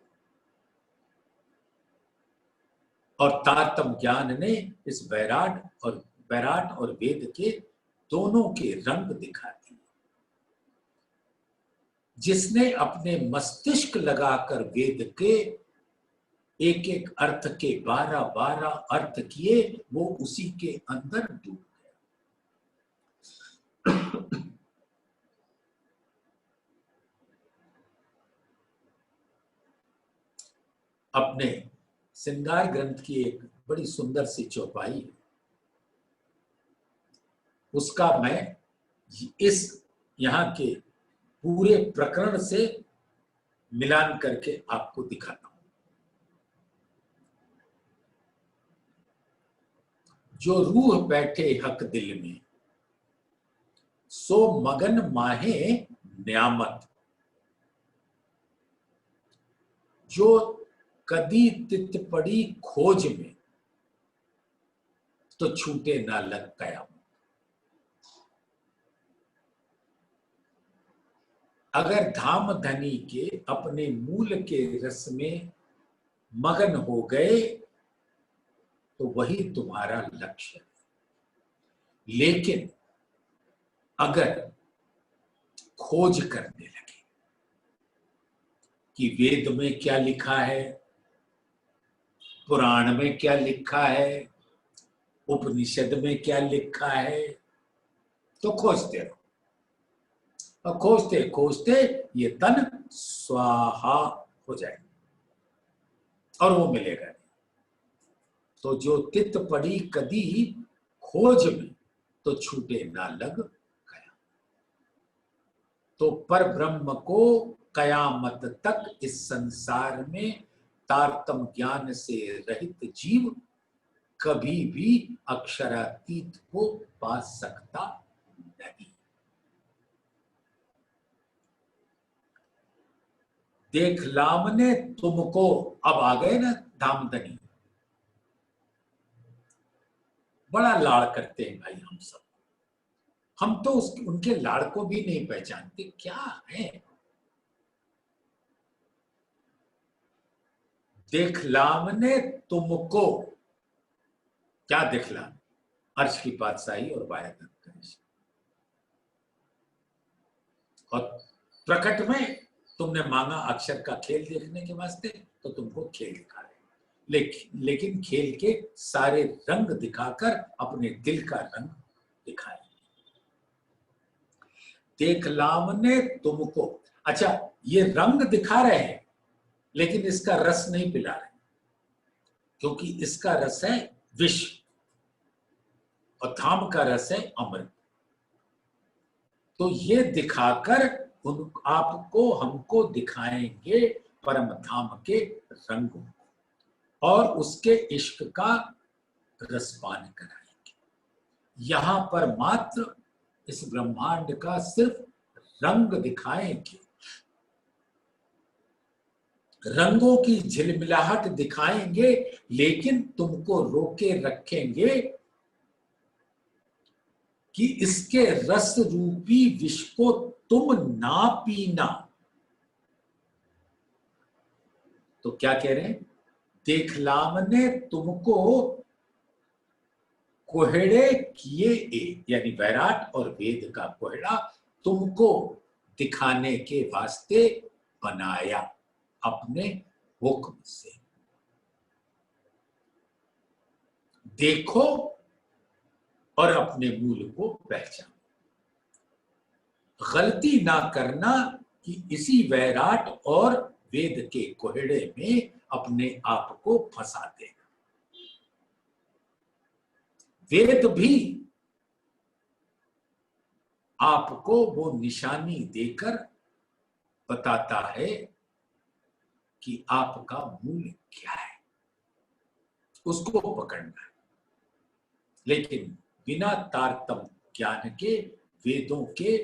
और तारतम ज्ञान ने इस वैराट और वेद के दोनों के रंग दिखा दिए। जिसने अपने मस्तिष्क लगाकर वेद के एक एक अर्थ के 12 अर्थ किए, वो उसी के अंदर डूब गया। अपने श्रृंगार ग्रंथ की एक बड़ी सुंदर सी चौपाई है, उसका मैं इस यहाँ के पूरे प्रकरण से मिलान करके आपको दिखाता हूं। जो रूह बैठे हक दिल में, सो मगन माहे न्यामत। जो कदी तित पड़ी खोज में, तो छूटे ना लग कयामत। अगर धाम धनी के अपने मूल के रस में मगन हो गए तो वही तुम्हारा लक्ष्य है। लेकिन अगर खोज करने लगे कि वेद में क्या लिखा है, पुराण में क्या लिखा है, उपनिषद में क्या लिखा है, तो खोजते रहो। और खोजते खोजते ये तन स्वाहा हो जाए और वो मिलेगा नहीं। तो जो तित पड़ी कदी खोज में, तो छूटे ना लग गया। तो पर ब्रह्म को कयामत तक इस संसार में तारतम ज्ञान से रहित जीव कभी भी अक्षरातीत को पा सकता नहीं। देख लामने तुमको, अब आ गए ना धामधनी, बड़ा लाड़ करते हैं भाई हम सब। हम तो उनके लाड़ को भी नहीं पहचानते क्या है। दिखलामने तुमको, क्या दिखला? अर्श की बादशाही और वायद और प्रकट में तुमने मांगा अक्षर का खेल देखने के वास्ते, तो तुमको खेल दिखा रहे। लेकिन खेल के सारे रंग दिखाकर अपने दिल का रंग दिखाए। देखलामने तुमको, अच्छा ये रंग दिखा रहे हैं लेकिन इसका रस नहीं पिला रहे, क्योंकि इसका रस है विष और धाम का रस है अमृत। तो ये दिखाकर आपको हमको दिखाएंगे परम धाम के रंगों और उसके इश्क का रसपान कराएंगे। यहां पर मात्र इस ब्रह्मांड का सिर्फ रंग दिखाएंगे, रंगों की झिलमिलाहट दिखाएंगे, लेकिन तुमको रोके रखेंगे कि इसके रस रूपी विष को तुम ना पीना। तो क्या कह रहे हैं? देखलामने तुमको कोहड़े किए एक, यानी वैराट और वेद का कोहड़ा तुमको दिखाने के वास्ते बनाया अपने हुक्म से। देखो और अपने मूल को पहचानो। गलती ना करना कि इसी वैराट और वेद के कोहड़े में अपने आप को फंसा देना। वेद भी आपको वो निशानी देकर बताता है कि आपका मूल क्या है, उसको पकड़ना है। लेकिन बिना तारतम ज्ञान के वेदों के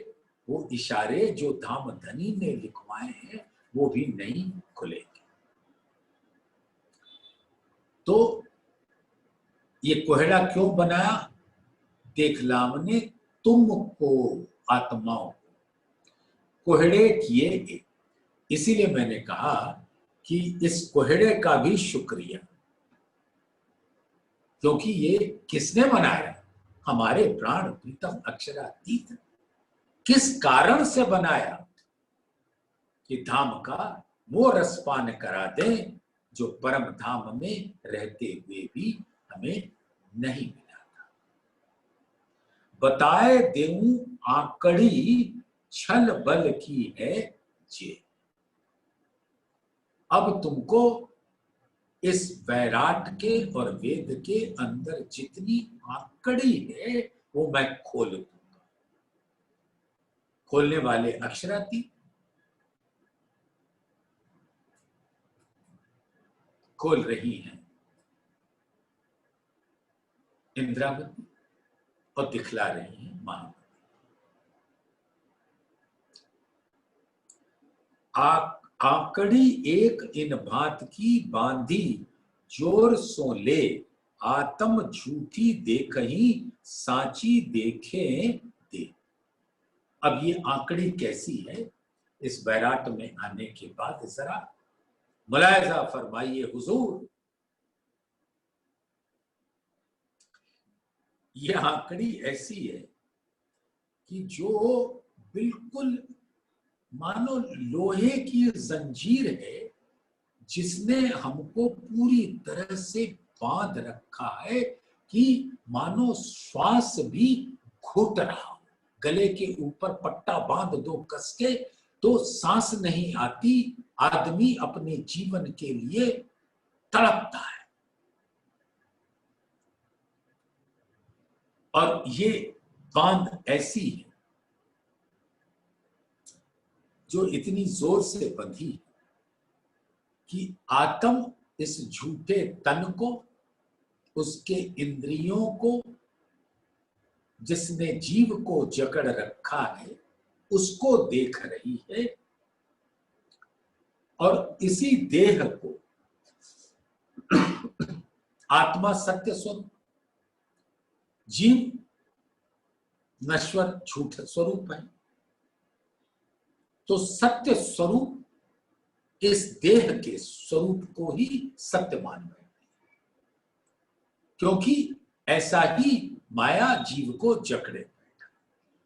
वो इशारे जो धामधनी ने लिखवाए हैं वो भी नहीं खुलेंगे। तो ये कोहड़ा क्यों बनाया? देखलामने तुमको, आत्माओं कोहड़े किए एक। इसीलिए मैंने कहा कि इस कोहड़े का भी शुक्रिया, क्योंकि ये किसने बनाया? हमारे प्राण प्रीतम अक्षरातीत। किस कारण से बनाया? कि धाम का वो रसपान करा दे जो परम धाम में रहते हुए भी हमें नहीं मिला था। बताए देऊं आकड़ी छल बल की है जे। अब तुमको इस वैराट के और वेद के अंदर जितनी आकड़ी है वो मैं खोल दूंगा। खोलने वाले अक्षराती खोल रही हैं इंद्रावती और दिखला रही हैं महावती। आकड़ी एक इन भात की बांधी, जोर सो ले, आत्म झूठी देखही, साची देखे दे। अब ये आकड़ी कैसी है, इस बैराट में आने के बाद जरा मुलायजा फरमाइए हुजूर। ये आकड़ी ऐसी है कि जो बिल्कुल मानो लोहे की जंजीर है, जिसने हमको पूरी तरह से बांध रखा है कि मानो श्वास भी घुट रहा हो। गले के ऊपर पट्टा बांध दो कस के तो सांस नहीं आती, आदमी अपने जीवन के लिए तड़पता है। और ये बांध ऐसी है जो इतनी जोर से बंधी कि आत्म इस झूठे तन को, उसके इंद्रियों को, जिसने जीव को जकड़ रखा है, उसको देख रही है। और इसी देह को आत्मा सत्य स्वरूप, जीव नश्वर झूठ स्वरूप है। तो सत्य स्वरूप इस देह के स्वरूप को ही सत्य मान बैठे, क्योंकि ऐसा ही माया जीव को जकड़े बैठा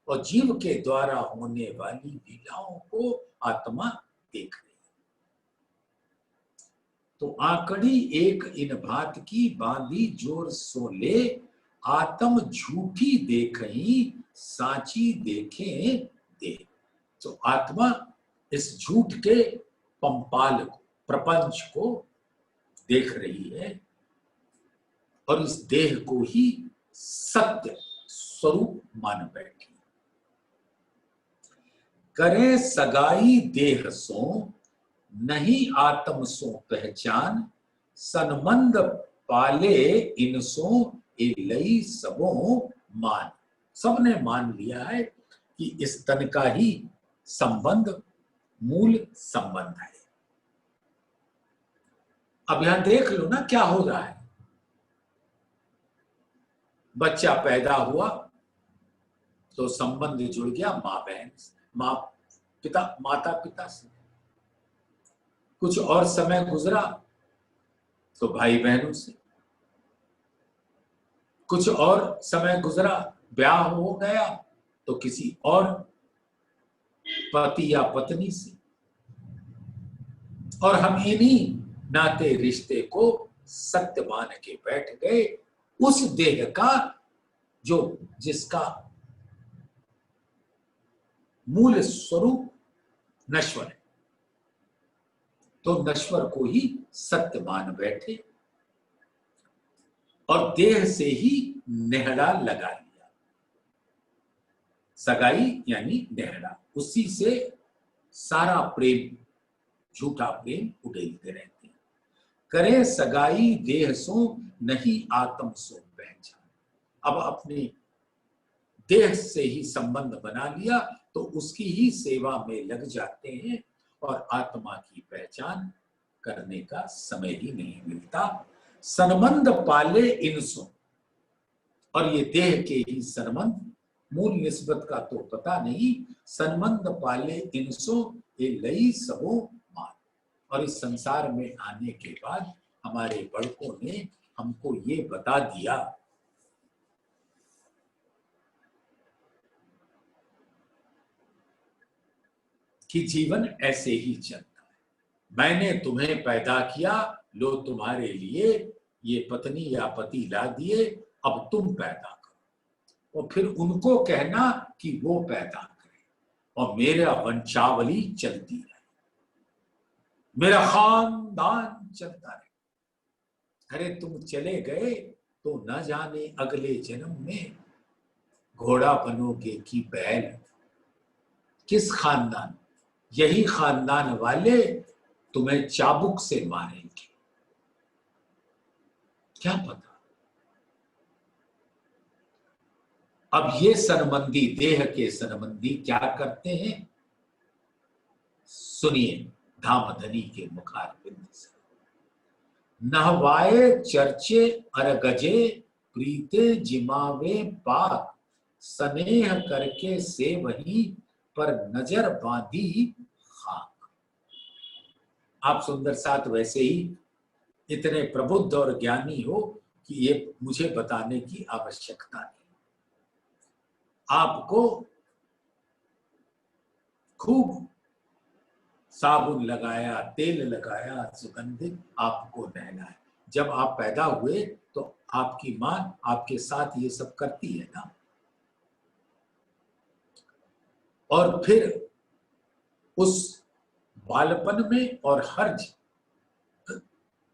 और जीव के द्वारा होने वाली लीलाओं को आत्मा देख रही। तो आकड़ी एक इन भात की बांधी, जोर सो ले, आत्म झूठी देखही, साची देखे दे। तो आत्मा इस झूठ के पंपाल को, प्रपंच को देख रही है और इस देह को ही सत्य स्वरूप मान बैठी। करे सगाई देह सो, नहीं आत्म सो पहचान, सनमंद पाले इनसो, ए लई सबो मान। सबने मान लिया है कि इस तन का ही संबंध मूल संबंध है। अब यहां देख लो ना क्या हो रहा है। बच्चा पैदा हुआ तो संबंध जुड़ गया मां बहन से, मां पिता, माता पिता से। कुछ और समय गुजरा तो भाई बहनों से। कुछ और समय गुजरा, ब्याह हो गया तो किसी और पति या पत्नी से। और हम इन्हीं नाते रिश्ते को सत्य मान के बैठ गए। उस देह का जो, जिसका मूल स्वरूप नश्वर है, तो नश्वर को ही सत्य मान बैठे और देह से ही नेहड़ा लगा लिया। सगाई यानी नेहड़ा, उसी से सारा प्रेम, झूठा प्रेम उड़ेलते रहते हैं। करे सगाई देह सो, नहीं आत्म सो पहचान। अब अपने देह से ही संबंध बना लिया तो उसकी ही सेवा में लग जाते हैं और आत्मा की पहचान करने का समय ही नहीं मिलता। सनमंद पाले इनसो, और ये देह के ही सनमंद, मूल निस्बत का तो पता नहीं। सनमंद पाले इनसो, ये लई सबो मान। और इस संसार में आने के बाद हमारे बड़कों ने हमको ये बता दिया कि जीवन ऐसे ही चलता है। मैंने तुम्हें पैदा किया, लो तुम्हारे लिए ये पत्नी या पति ला दिए, अब तुम पैदा करो। और फिर उनको कहना कि वो पैदा करें और मेरा वंशावली चलती रहे, मेरा खानदान चलता रहे। अरे तुम चले गए तो न जाने अगले जन्म में घोड़ा बनोगे कि बैल, किस खानदान, यही खानदान वाले तुम्हें चाबुक से मारेंगे, क्या पता। अब ये सनबंदी, देह के सनबंदी क्या करते हैं, सुनिए। धामधनी के मुखार बिंद से। नहवाए चर्चे अरगजे प्रीते जिमावे पाक, स्नेह करके से वही पर नजर बांधी खाक। आप सुंदर साथ वैसे ही इतने प्रबुद्ध और ज्ञानी हो कि ये मुझे बताने की आवश्यकता नहीं। आपको खूब साबुन लगाया, तेल लगाया, सुगंधित आपको नहलाया। जब आप पैदा हुए तो आपकी मां आपके साथ ये सब करती है ना, और फिर उस बालपन में और हर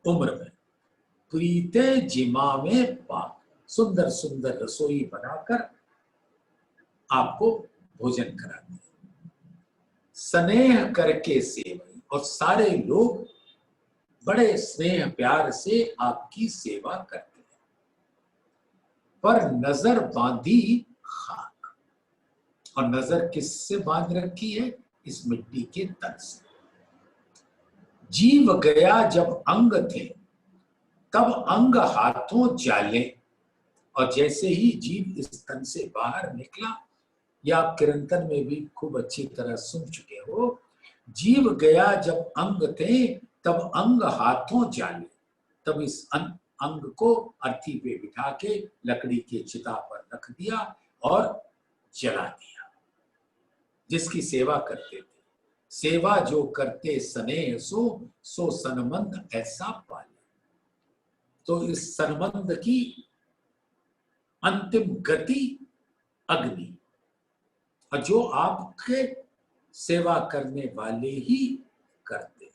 उम्र में प्रीते जिमा में पाक, सुंदर सुंदर रसोई बनाकर आपको भोजन कराती है। स्नेह करके सेवा, और सारे लोग बड़े स्नेह प्यार से आपकी सेवा करते हैं। पर नजर बांधी खाक, और नजर किससे बांध रखी है? इस मिट्टी के तन से। जीव गया जब अंग थे तब अंग हाथों जाले, और जैसे ही जीव इस तन से बाहर निकला, या आप किरंतन में भी खूब अच्छी तरह सुन चुके हो, जीव गया जब अंग थे तब अंग हाथों जाले, तब इस अंग को अर्थी पे बिठा के लकड़ी के चिता पर रख दिया और जला दिया। जिसकी सेवा करते थे, सेवा जो करते स्नेह सो सनमंद ऐसा पाले। तो इस सनमंद की अंतिम गति अग्नि, और जो आपके सेवा करने वाले ही करते हैं।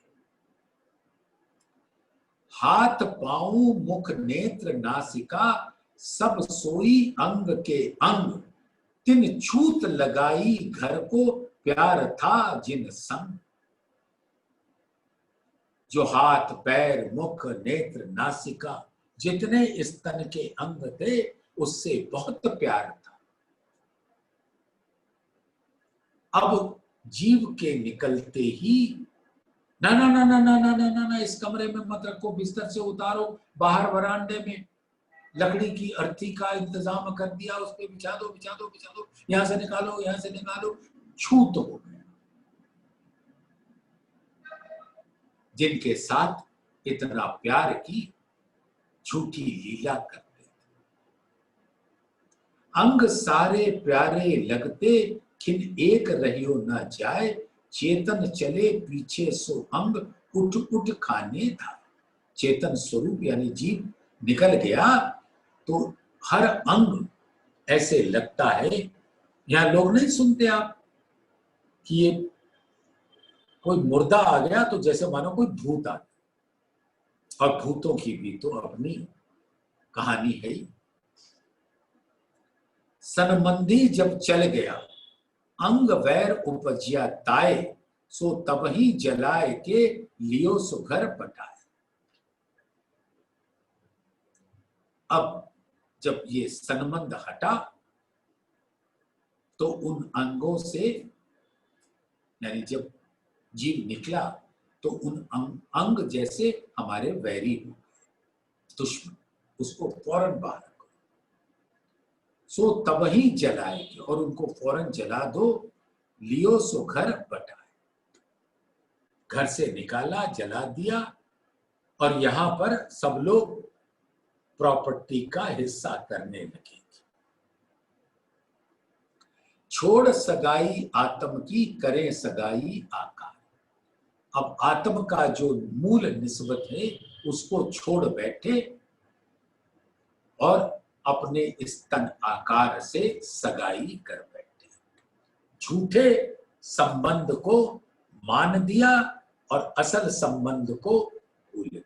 हाथ पांव मुख नेत्र नासिका सब सोई अंग के अंग, तिन छूत लगाई घर को प्यार था जिन संग। जो हाथ पैर मुख नेत्र नासिका जितने इस तन के अंग थे, उससे बहुत प्यार था। अब जीव के निकलते ही ना ना ना ना ना ना ना ना ना, इस कमरे में मत रखो, बिस्तर से उतारो, बाहर वरांडे में लकड़ी की अर्थी का इंतजाम कर दिया, उस पे बिछा दो बिछा दो बिछा दो, यहां से निकालो यहां से निकालो। छूत हो गया। जिनके साथ इतना प्यार की झूठी लीला करते, अंग सारे प्यारे लगते खिन एक रहियो न जाए, चेतन चले पीछे सो अंग उठ उठ खाने था। चेतन स्वरूप यानी जीव निकल गया तो हर अंग ऐसे लगता है। यहां लोग नहीं सुनते आप कि ये कोई मुर्दा आ गया तो जैसे मानो कोई भूत आ गया, और भूतों की भी तो अपनी कहानी है। सनमंदी जब चल गया अंग वैर उपजिया ताए, सो तब ही जलाए के लियो सुघर पटाए। अब जब ये सनमंद हटा तो उन अंगों से, यानी जब जीव निकला तो उन अंग जैसे हमारे वैरी हो, दुश्मन, उसको फौरन बाहर रखो। सो तब ही जलाए, और उनको फौरन जला दो। लियो सो घर बटाए, घर से निकाला, जला दिया, और यहां पर सब लोग प्रॉपर्टी का हिस्सा करने लगे। छोड़ सगाई आत्म की करे सगाई आकार। अब आत्म का जो मूल निस्बत है उसको छोड़ बैठे और अपने इस तन आकार से सगाई कर बैठे। झूठे संबंध को मान दिया और असल संबंध को भूल गए।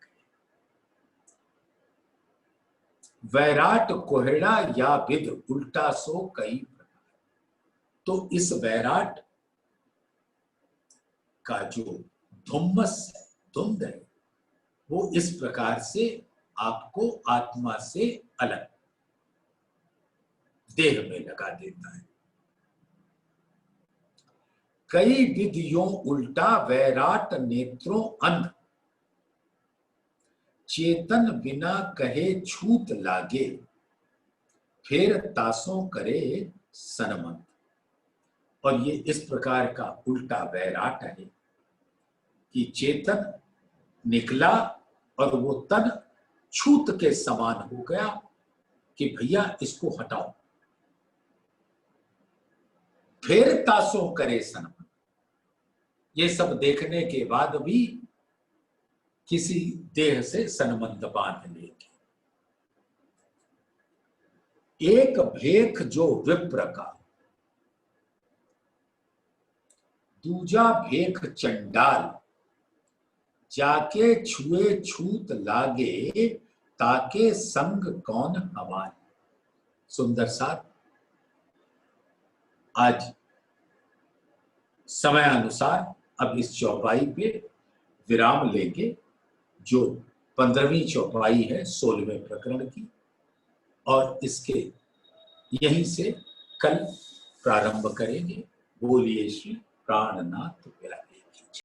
वैराट कोहड़ा या विद उल्टा सो कई प्रकार। तो इस वैराट का जो धुम्मस है, धुंध है, वो इस प्रकार से आपको आत्मा से अलग देह में लगा देता है। कई विधियों उल्टा वैराट नेत्रों अंध, चेतन बिना कहे छूत लागे, फिर तासों करे सनमंत। और ये इस प्रकार का उल्टा वैराट है कि चेतन निकला और वो तन छूत के समान हो गया कि भैया इसको हटाओ, फिर तासों करे सनमंत। ये सब देखने के बाद भी किसी देह से सनमंद बांध लेगी। एक भेख जो विप्र का, दूजा भेख चंडाल, जाके छुए छूत लागे, ताके संग कौन हमारे। सुंदर साथ, आज समय अनुसार अब इस चौपाई पे विराम लेंगे, जो 15वीं चौपाई है 16वें प्रकरण की, और इसके यहीं से कल प्रारंभ करेंगे। बोलिए श्री प्राणनाथ प्यारे।